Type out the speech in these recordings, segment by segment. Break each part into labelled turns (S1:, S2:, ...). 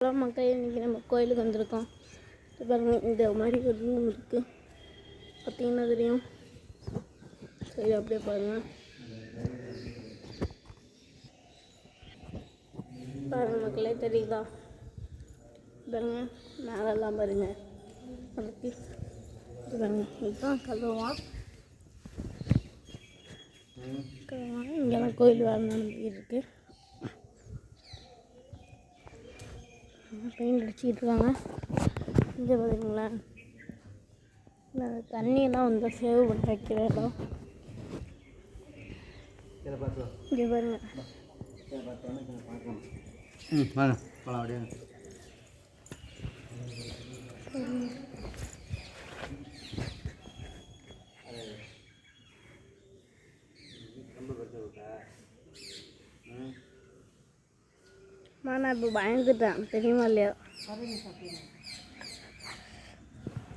S1: Hello மக்கள், இன்றைக்கி நம்ம கோயிலுக்கு வந்திருக்கோம். பாருங்கள், இந்த மாதிரி ஒரு ரூம் இருக்குது. பார்த்தீங்கன்னா தெரியும். சரி, அப்படியே பாருங்கள். பாருங்கள் மக்களே, தெரியுதா? பாருங்கள், மேலெல்லாம் பாருங்கள். அதுக்கு பாருங்கள், இதுதான் கதவா. இங்கெல்லாம் கோயில் வேறு நடந்துக்கிட்டு இருக்குது. பெயிண்ட் அடிச்சுக்கிட்டு இருக்காங்க. இங்கே பார்த்தீங்களேன், இந்த தண்ணியெல்லாம் வந்து சேவ் பண்ணி வைக்கிற இடம். இங்கே பாருங்க. நான் இப்போ பயந்துட்டேன், தெரியுமா இல்லையா?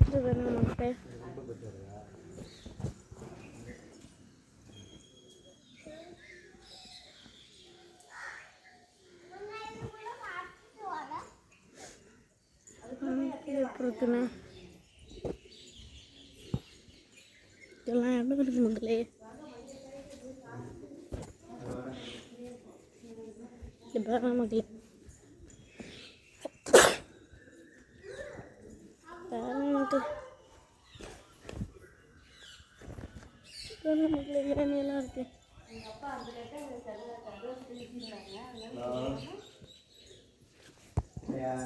S1: இது பாருங்க மக்கள். இருக்குன்னு இதெல்லாம் இடம் இருக்கு மக்களே. பாருங்க மக்களே, மக்களே இளநியெல்லாம் இருக்கு. Yeah.